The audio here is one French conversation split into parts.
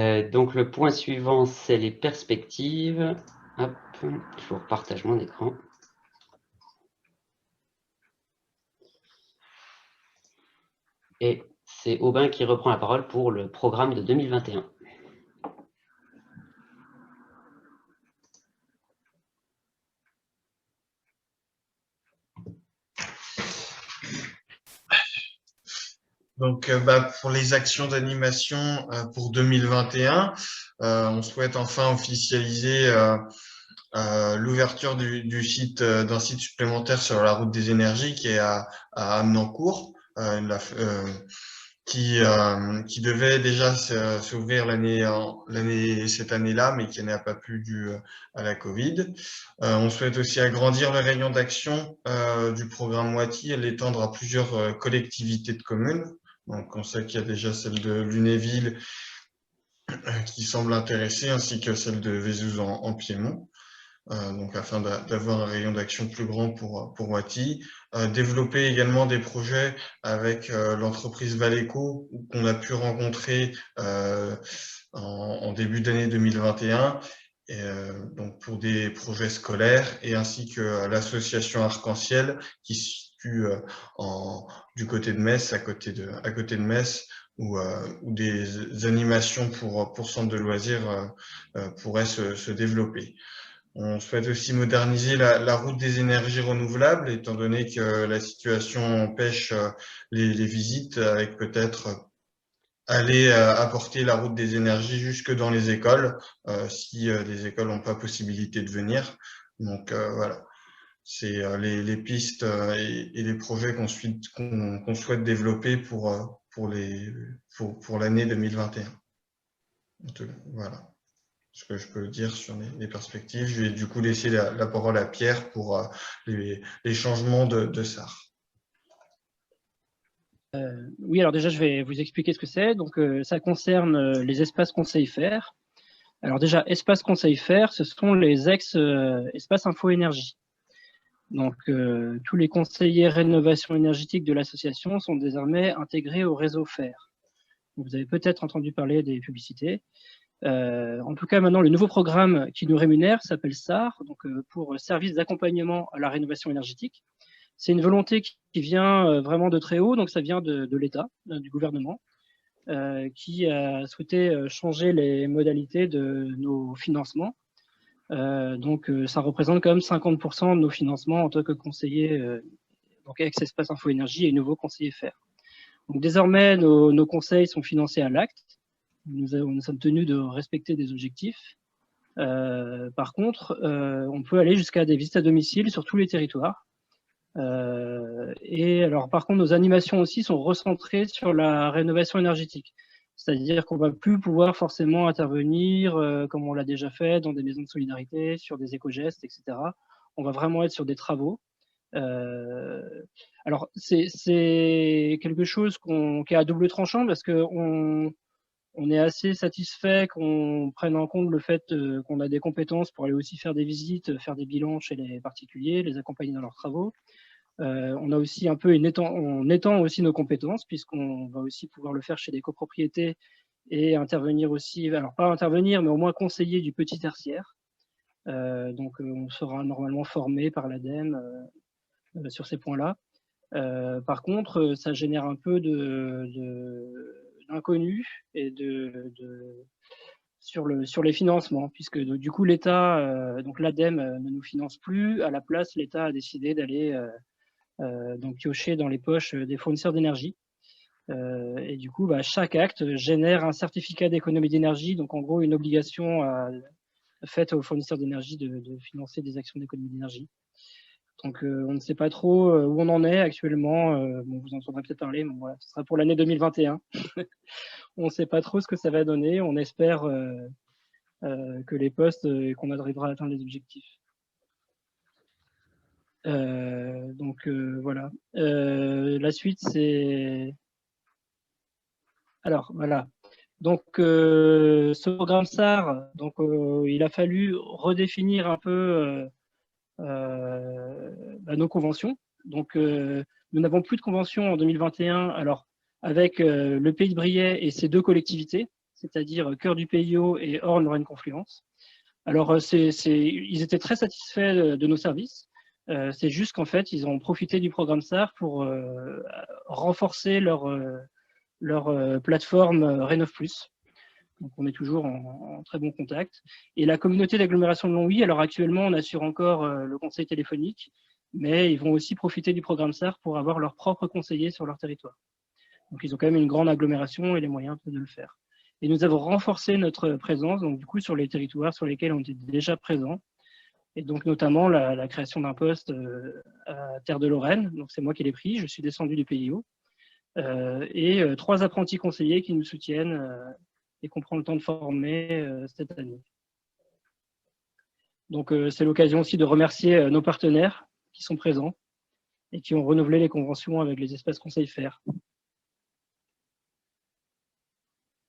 Donc le point suivant, c'est les perspectives. Hop, je vous repartage mon écran. Et c'est Aubin qui reprend la parole pour le programme de 2021. Donc, pour les actions d'animation pour 2021, on souhaite enfin officialiser l'ouverture du site d'un site supplémentaire sur la route des énergies qui est à Amenancourt, qui devait déjà s'ouvrir cette année-là, mais qui n'a pas pu dû à la Covid. On souhaite aussi agrandir le rayon d'action du programme Moiti et l'étendre à plusieurs collectivités de communes. Donc, on sait qu'il y a déjà celle de Lunéville qui semble intéresser, ainsi que celle de Vézouz en Piémont. Donc afin d'avoir un rayon d'action plus grand pour Wati. Développer également des projets avec l'entreprise Valeco qu'on a pu rencontrer en début d'année 2021, donc pour des projets scolaires, et ainsi que l'association Arc-en-Ciel qui se situe du côté de Metz, à côté de Metz, où des animations pour centres de loisirs pourraient se développer. On souhaite aussi moderniser la route des énergies renouvelables, étant donné que la situation empêche les visites, avec peut-être aller apporter la route des énergies jusque dans les écoles, si les écoles n'ont pas possibilité de venir. Donc voilà, c'est les pistes et les projets qu'on souhaite développer pour l'année 2021. Voilà ce que je peux dire sur les perspectives. Je vais du coup laisser la parole à Pierre pour les changements de SAR. Oui, alors déjà, je vais vous expliquer ce que c'est. Donc, ça concerne les espaces conseils FAIRE. Alors déjà, espaces conseils FAIRE, ce sont les ex-espaces info-énergie. Donc, tous les conseillers rénovation énergétique de l'association sont désormais intégrés au réseau FAIRE. Vous avez peut-être entendu parler des publicités. En tout cas, maintenant, le nouveau programme qui nous rémunère s'appelle SAR, donc pour service d'accompagnement à la rénovation énergétique. C'est une volonté qui vient vraiment de très haut, donc ça vient de l'État, du gouvernement, qui a souhaité changer les modalités de nos financements. Donc, ça représente quand même 50% de nos financements en tant que conseiller, donc ex-espace info énergie et nouveau conseiller FAIRE. Donc, désormais, nos conseils sont financés à l'acte. Nous sommes tenus de respecter des objectifs. Par contre, on peut aller jusqu'à des visites à domicile sur tous les territoires. Et alors, par contre, nos animations aussi sont recentrées sur la rénovation énergétique. C'est-à-dire qu'on va plus pouvoir forcément intervenir, comme on l'a déjà fait, dans des maisons de solidarité, sur des éco-gestes, etc. On va vraiment être sur des travaux. Alors, c'est quelque chose qui est à double tranchant parce qu'on est assez satisfait qu'on prenne en compte le fait qu'on a des compétences pour aller aussi faire des visites, faire des bilans chez les particuliers, les accompagner dans leurs travaux. On a aussi un peu on étend aussi nos compétences puisqu'on va aussi pouvoir le faire chez des copropriétés et intervenir aussi, alors pas intervenir, mais au moins conseiller du petit tertiaire. Donc on sera normalement formé par l'ADEME sur ces points-là. Par contre, ça génère un peu d'inconnu et sur les financements, puisque du coup l'État, donc l'ADEME ne nous finance plus. À la place, l'État a décidé d'aller donc piocher dans les poches des fournisseurs d'énergie. Et du coup, chaque acte génère un certificat d'économie d'énergie, donc en gros une obligation faite aux fournisseurs d'énergie de financer des actions d'économie d'énergie. Donc on ne sait pas trop où on en est actuellement. Bon, vous en entendrez peut-être parler, mais voilà, ce sera pour l'année 2021. On ne sait pas trop ce que ça va donner. On espère que les postes et qu'on arrivera à atteindre les objectifs. Donc voilà. La suite, c'est... Alors voilà. Donc ce programme SAR, donc il a fallu redéfinir un peu nos conventions. Donc nous n'avons plus de convention en 2021. Alors avec le Pays de Briey et ses deux collectivités, c'est-à-dire cœur du PIO et Orne-Lorraine-Confluence. Alors, ils étaient très satisfaits de nos services. C'est juste qu'en fait, ils ont profité du programme SAR pour renforcer leur plateforme Rénov+. Donc, on est toujours en très bon contact. Et la communauté d'agglomération de Longwy, alors actuellement, on assure encore le conseil téléphonique, mais ils vont aussi profiter du programme SAR pour avoir leurs propres conseillers sur leur territoire. Donc, ils ont quand même une grande agglomération et les moyens de le faire. Et nous avons renforcé notre présence, donc du coup, sur les territoires sur lesquels on était déjà présents. Et donc, notamment, la création d'un poste à Terre de Lorraine. Donc, c'est moi qui l'ai pris. Je suis descendu du PIO. Et 3 apprentis conseillers qui nous soutiennent et qu'on prend le temps de former cette année. Donc, c'est l'occasion aussi de remercier nos partenaires qui sont présents et qui ont renouvelé les conventions avec les espaces conseils FAIR.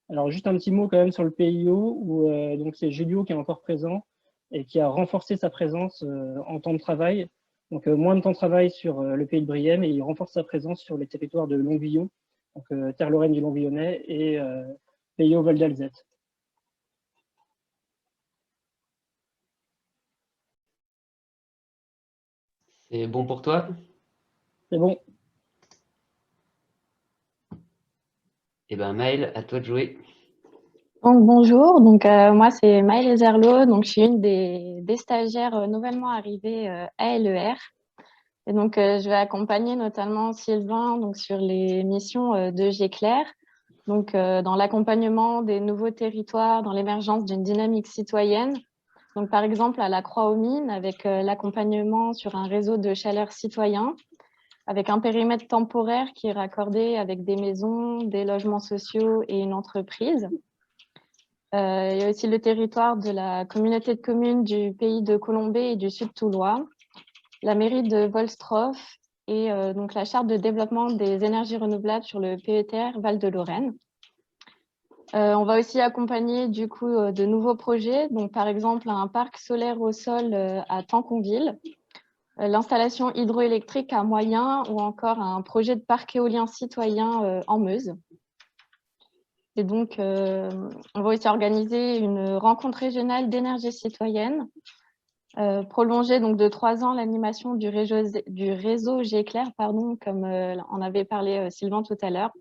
Alors, juste un petit mot quand même sur le PIO, où donc c'est Julio qui est encore présent et qui a renforcé sa présence en temps de travail. Donc, moins de temps de travail sur le pays de Brième, et il renforce sa présence sur les territoires de Longuillon, donc Terre Lorraine du Longuillonnais et PIO Val d'Alzette. C'est bon pour toi? C'est bon. Eh bien, Maëlle, à toi de jouer. Donc, bonjour, moi c'est Maëlle Zerlo, donc je suis une des stagiaires nouvellement arrivées à LER. Et donc je vais accompagner notamment Sylvain donc, sur les missions de Géclair, donc dans l'accompagnement des nouveaux territoires, dans l'émergence d'une dynamique citoyenne. Donc par exemple à la Croix-aux-Mines avec l'accompagnement sur un réseau de chaleur citoyen, avec un périmètre temporaire qui est raccordé avec des maisons, des logements sociaux et une entreprise. Il y a aussi le territoire de la communauté de communes du pays de Colombey et du Sud Toulois, la mairie de Volstroff et donc la charte de développement des énergies renouvelables sur le PETR Val de Lorraine. On va aussi accompagner du coup de nouveaux projets, donc par exemple un parc solaire au sol à Tanconville, l'installation hydroélectrique à Moyen ou encore un projet de parc éolien citoyen en Meuse. Et donc, on va aussi organiser une rencontre régionale d'énergie citoyenne, prolonger donc de 3 ans l'animation du réseau Géclair, pardon, comme en avait parlé Sylvain tout à l'heure,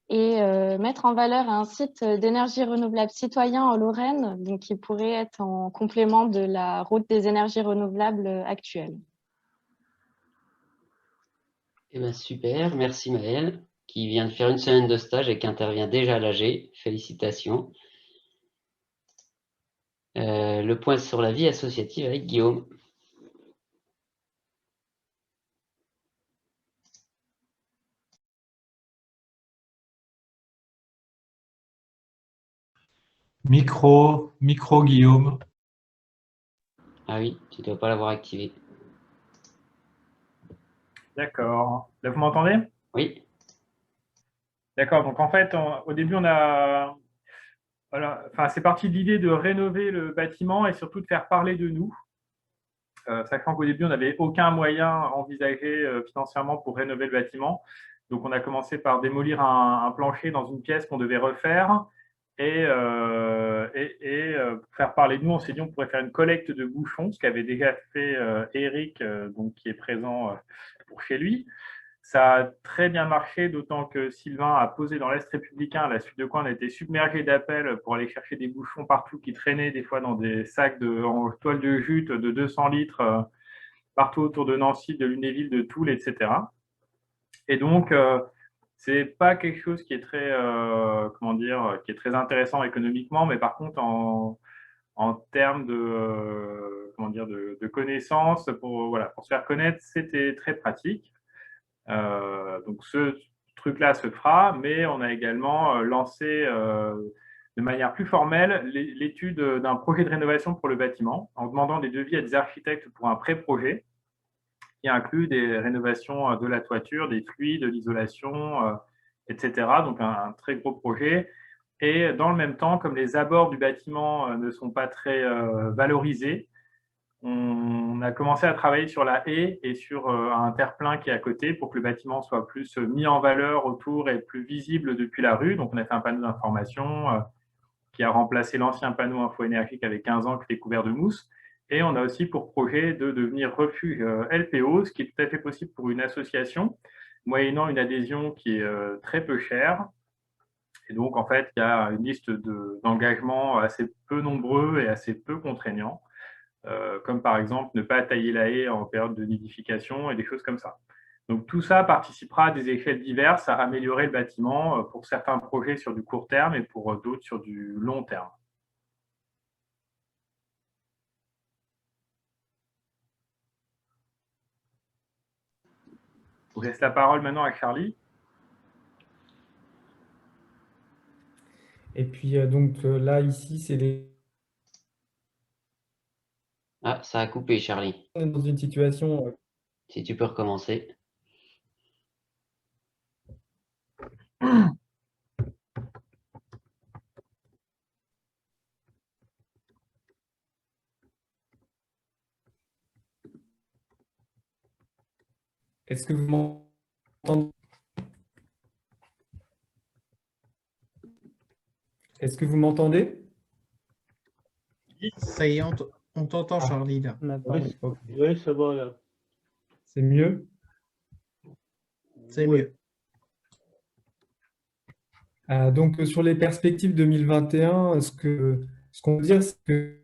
et mettre en valeur un site d'énergie renouvelable citoyen en Lorraine, donc qui pourrait être en complément de la route des énergies renouvelables actuelle. Eh bien, super, merci Maëlle, qui vient de faire une semaine de stage et qui intervient déjà à l'AG. Félicitations. Le point sur la vie associative avec Guillaume. Micro Guillaume. Ah oui, tu ne dois pas l'avoir activé. D'accord. Là, vous m'entendez? Oui. D'accord. Donc, en fait, au début, on a… Voilà, enfin, c'est parti de l'idée de rénover le bâtiment et surtout de faire parler de nous. Sachant qu'au début, on n'avait aucun moyen envisagé financièrement pour rénover le bâtiment. Donc, on a commencé par démolir un plancher dans une pièce qu'on devait refaire. Et pour faire parler de nous, on s'est dit on pourrait faire une collecte de bouchons, ce qu'avait déjà fait Eric, donc, qui est présent pour chez lui. Ça a très bien marché, d'autant que Sylvain a posé dans l'Est républicain, à la suite de quoi on a été submergé d'appels pour aller chercher des bouchons partout qui traînaient des fois dans des sacs en toile de jute de 200 litres partout autour de Nancy, de Lunéville, de Toul, etc. Et donc, c'est pas quelque chose qui est très, qui est très intéressant économiquement, mais par contre, en termes de connaissances, pour se faire connaître, c'était très pratique. Donc, ce truc-là se fera, mais on a également lancé de manière plus formelle l'étude d'un projet de rénovation pour le bâtiment en demandant des devis à des architectes pour un pré-projet qui inclut des rénovations de la toiture, des fluides, de l'isolation, etc. Donc, un très gros projet. Et dans le même temps, comme les abords du bâtiment ne sont pas très valorisés, on a commencé à travailler sur la haie et sur un terre-plein qui est à côté pour que le bâtiment soit plus mis en valeur autour et plus visible depuis la rue. Donc, on a fait un panneau d'information qui a remplacé l'ancien panneau info-énergie qui avait 15 ans, qui était couvert de mousse. Et on a aussi pour projet de devenir refuge LPO, ce qui est tout à fait possible pour une association, moyennant une adhésion qui est très peu chère. Et donc, en fait, il y a une liste d'engagements assez peu nombreux et assez peu contraignants, comme par exemple ne pas tailler la haie en période de nidification et des choses comme ça. Donc, tout ça participera à des échelles diverses à améliorer le bâtiment pour certains projets sur du court terme et pour d'autres sur du long terme. Je laisse la parole maintenant à Charlie. Et puis, donc là, ici, c'est les... Ah, ça a coupé, Charlie. On est dans une situation... Si tu peux recommencer. Est-ce que vous m'entendez? Est-ce que vous m'entendez? Ça y est, on t'entend, Charlie, là. Oui, ça va, là. C'est mieux? C'est mieux. Donc, sur les perspectives 2021, ce qu'on peut dire, c'est que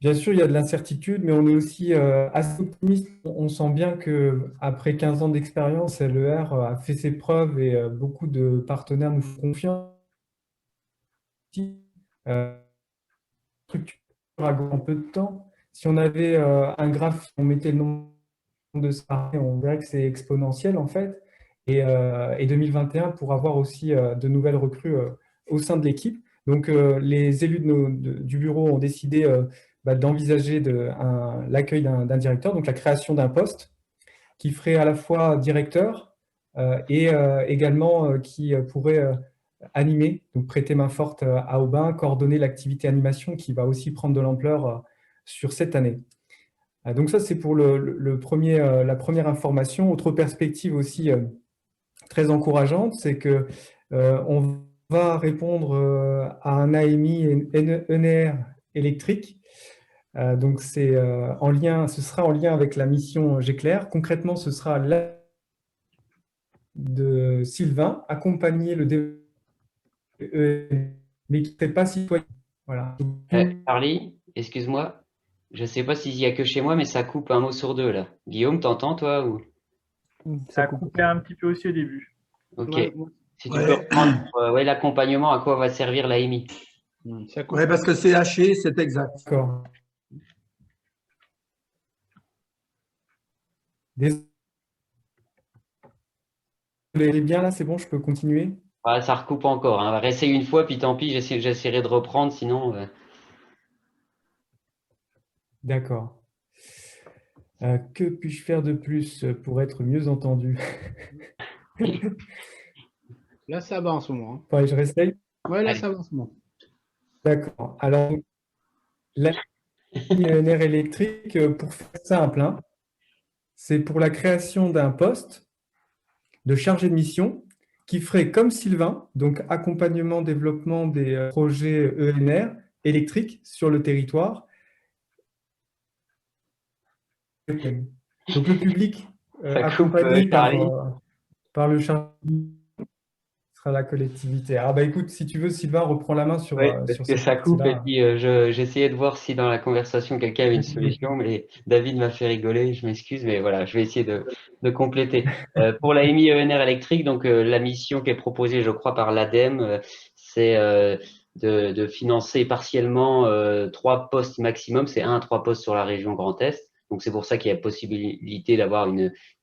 bien sûr, il y a de l'incertitude, mais on est aussi assez optimiste. On sent bien qu'après 15 ans d'expérience, LER a fait ses preuves et beaucoup de partenaires nous font confiance. Structure en peu de temps. Si on avait un graphe, on mettait le nombre de salariés, on verrait que c'est exponentiel en fait. Et 2021 pour avoir aussi de nouvelles recrues au sein de l'équipe. Donc, les élus du bureau ont décidé d'envisager l'accueil d'un directeur, donc la création d'un poste qui ferait à la fois directeur et également qui pourrait animer, donc prêter main forte à Aubin, coordonner l'activité animation qui va aussi prendre de l'ampleur sur cette année. Donc ça, c'est pour la première information. Autre perspective aussi très encourageante, c'est que on va répondre à un AMI ENR électrique. Donc c'est ce sera en lien avec la mission Géclair. Concrètement, ce sera de Sylvain, accompagner le développement, mais qui ne fait pas citoyen. Voilà. Charlie, excuse-moi. Je ne sais pas s'il y a que chez moi, mais ça coupe un mot sur deux là. Guillaume, t'entends toi ou... Ça a coupé un petit peu aussi au début. Ok. Ouais. Si tu peux reprendre l'accompagnement, à quoi va servir l'AMI? Oui, parce que c'est haché, c'est exact. D'accord. Désolé. Vous allez bien là, c'est bon, je peux continuer? Ça recoupe encore. On va réessayer une fois, puis tant pis, j'essaierai de reprendre, sinon... D'accord. Que puis-je faire de plus pour être mieux entendu? Là, ça va en ce moment. Enfin, je réessaye. Oui, là, ça va en ce moment. D'accord. Alors, la ENR électrique, pour faire simple, hein, c'est pour la création d'un poste de chargé de mission qui ferait comme Sylvain, donc accompagnement, développement des projets ENR électriques sur le territoire. Donc le public accompagné par le chargé sera la collectivité. Ah bah écoute, si tu veux, Sylvain, reprends la main sur parce que ça coupe et puis j'essayais de voir si dans la conversation quelqu'un avait une solution, mais David m'a fait rigoler, je m'excuse, mais voilà, je vais essayer de compléter. Pour l'AMI ENR électrique, donc la mission qui est proposée, je crois, par l'ADEME, c'est de financer partiellement 3 postes maximum, c'est 1 à 3 postes sur la région Grand Est. Donc c'est pour ça qu'il y a possibilité d'avoir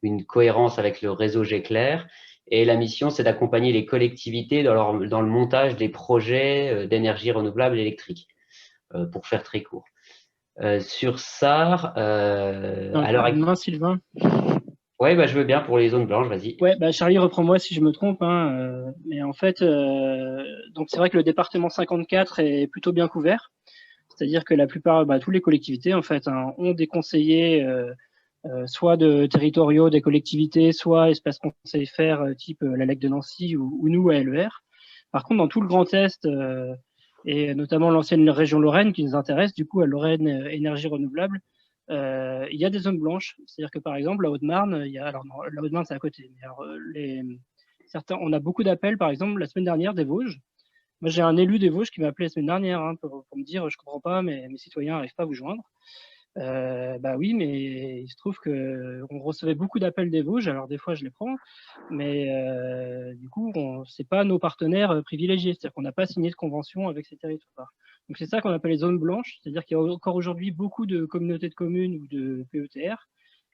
une cohérence avec le réseau Géclair. Et la mission, c'est d'accompagner les collectivités dans le montage des projets d'énergie renouvelable électrique, pour faire très court. Sur SAR, alors, Sylvain. Oui, je veux bien pour les zones blanches, vas-y. Ouais, Charlie, reprends-moi si je me trompe. Hein, mais en fait, donc c'est vrai que le département 54 est plutôt bien couvert. C'est-à-dire que la plupart, toutes les collectivités, en fait, hein, ont des conseillers, soit de territoriaux des collectivités, soit espace conseil faire, type la LEC de Nancy ou nous à LER. Par contre, dans tout le Grand Est, et notamment l'ancienne région Lorraine qui nous intéresse, du coup, à Lorraine Énergie Renouvelable, il y a des zones blanches. C'est-à-dire que, par exemple, la Haute-Marne, alors non, la Haute-Marne, c'est à côté. Mais alors, on a beaucoup d'appels, par exemple, la semaine dernière des Vosges. Moi, j'ai un élu des Vosges qui m'a appelé la semaine dernière hein, pour me dire je comprends pas, mais mes citoyens n'arrivent pas à vous joindre. Bah oui, mais il se trouve qu'on recevait beaucoup d'appels des Vosges, alors des fois je les prends, mais du coup, c'est pas nos partenaires privilégiés, c'est-à-dire qu'on n'a pas signé de convention avec ces territoires. Donc c'est ça qu'on appelle les zones blanches, c'est-à-dire qu'il y a encore aujourd'hui beaucoup de communautés de communes ou de PETR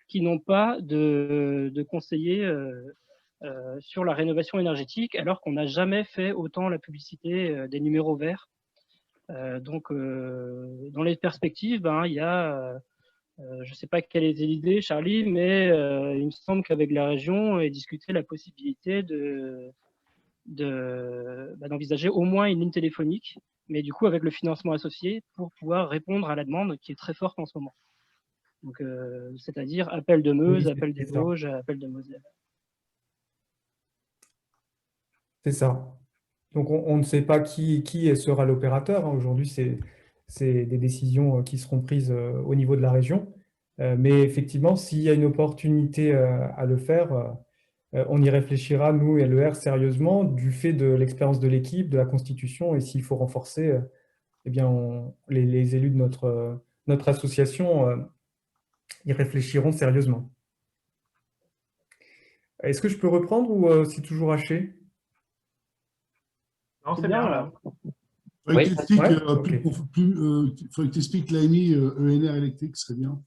qui n'ont pas de conseillers sur la rénovation énergétique, alors qu'on n'a jamais fait autant la publicité des numéros verts. Donc, dans les perspectives, il y a, je ne sais pas quelle était l'idée, Charlie, mais il me semble qu'avec la région, est discuté la possibilité d'envisager au moins une ligne téléphonique, mais du coup avec le financement associé pour pouvoir répondre à la demande qui est très forte en ce moment. Donc, c'est-à-dire appel de Meuse, Oui, appel des Vosges, appel de Moselle. C'est ça. Donc, on ne sait pas qui sera l'opérateur, hein. Aujourd'hui, c'est des décisions qui seront prises au niveau de la région. Mais effectivement, s'il y a une opportunité à le faire, on y réfléchira, nous, LER, sérieusement, du fait de l'expérience de l'équipe, de la constitution, et s'il faut renforcer, eh bien, les élus de notre association y réfléchiront sérieusement. Est-ce que je peux reprendre ou c'est toujours haché? Non, c'est bien là. Il faudrait Oui. que tu expliques l'AMI ENR électrique, ce serait bien.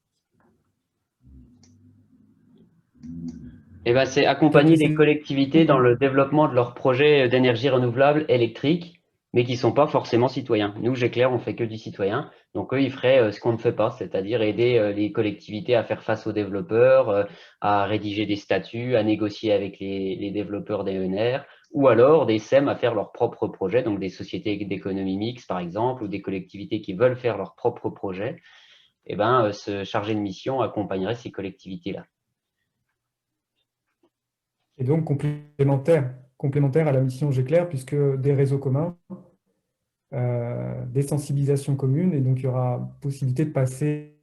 Eh ben, c'est accompagner les collectivités dans le développement de leurs projets d'énergie renouvelable électrique, mais qui ne sont pas forcément citoyens. Nous, Géclair, on fait que du citoyen. Donc, eux, ils feraient ce qu'on ne fait pas, c'est-à-dire aider les collectivités à faire face aux développeurs, à rédiger des statuts, à négocier avec les développeurs des ENR, ou alors des SEM à faire leurs propres projets, donc des sociétés d'économie mixte, par exemple, ou des collectivités qui veulent faire leurs propres projets. Eh ben, ce chargé de mission accompagnerait ces collectivités-là. Et donc complémentaire à la mission Géclair, puisque des réseaux communs, des sensibilisations communes, et donc il y aura possibilité de passer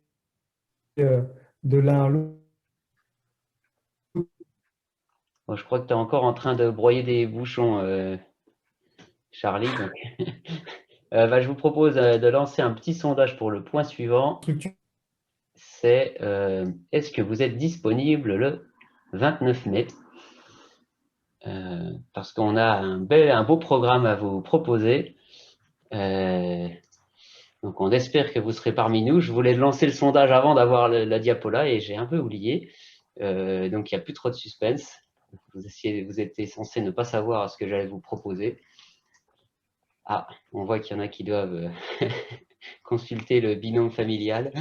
de l'un à l'autre. Bon, je crois que tu es encore en train de broyer des bouchons, Charlie. Donc je vous propose de lancer un petit sondage pour le point suivant. C'est est-ce que vous êtes disponible le 29 mai? Parce qu'on a un beau programme à vous proposer. Donc, on espère que vous serez parmi nous. Je voulais lancer le sondage avant d'avoir la diapo là et j'ai un peu oublié. Donc, il n'y a plus trop de suspense. Vous étiez censé ne pas savoir ce que j'allais vous proposer. Ah, on voit qu'il y en a qui doivent consulter le binôme familial.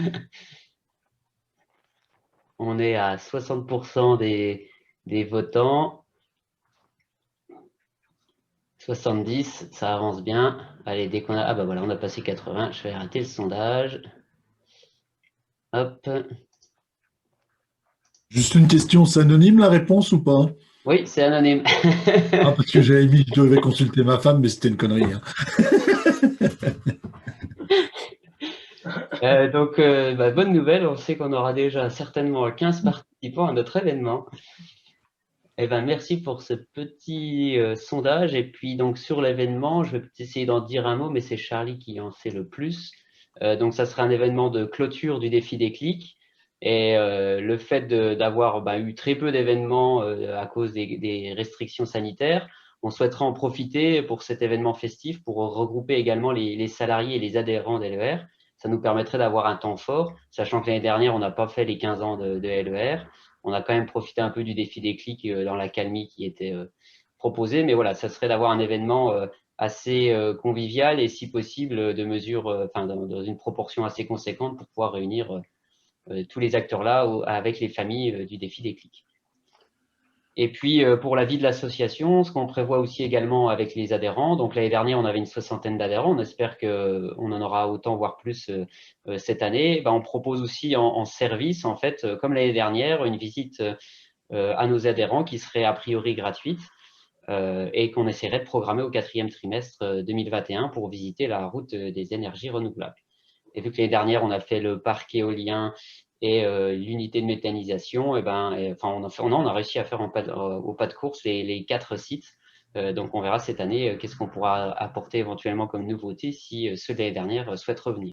On est à 60% des votants. 70, ça avance bien. Allez, dès qu'on a... Ah bah voilà, on a passé 80. Je vais arrêter le sondage. Hop. Juste une question, c'est anonyme la réponse ou pas? Oui, c'est anonyme. Ah, parce que j'avais dit que je devais consulter ma femme, mais c'était une connerie. Hein. Bonne nouvelle, on sait qu'on aura déjà certainement 15 participants à notre événement. Merci pour ce petit sondage. Et puis, donc, sur l'événement, je vais peut-être essayer d'en dire un mot, mais c'est Charlie qui en sait le plus. Donc, ça sera un événement de clôture du défi des clics. Et le fait d'avoir eu très peu d'événements à cause des restrictions sanitaires, on souhaiterait en profiter pour cet événement festif pour regrouper également les salariés et les adhérents d'LER. Ça nous permettrait d'avoir un temps fort, sachant que l'année dernière, on n'a pas fait les 15 ans de LER. On a quand même profité un peu du défi des clics dans l'accalmie qui était proposé. Mais voilà, ça serait d'avoir un événement assez convivial et si possible de mesure, dans une proportion assez conséquente pour pouvoir réunir tous les acteurs là avec les familles du défi des clics. Et puis, pour la vie de l'association, ce qu'on prévoit aussi également avec les adhérents, donc l'année dernière, on avait une 60aine d'adhérents, on espère qu'on en aura autant, voire plus cette année. Ben, on propose aussi en service, en fait, comme l'année dernière, une visite à nos adhérents qui serait a priori gratuite et qu'on essaierait de programmer au 4e trimestre 2021 pour visiter la route des énergies renouvelables. Et vu que l'année dernière, on a fait le parc éolien et l'unité de méthanisation, on a réussi à faire au pas de course les 4 sites. Donc, on verra cette année qu'est-ce qu'on pourra apporter éventuellement comme nouveauté si ceux de l'année dernière souhaitent revenir.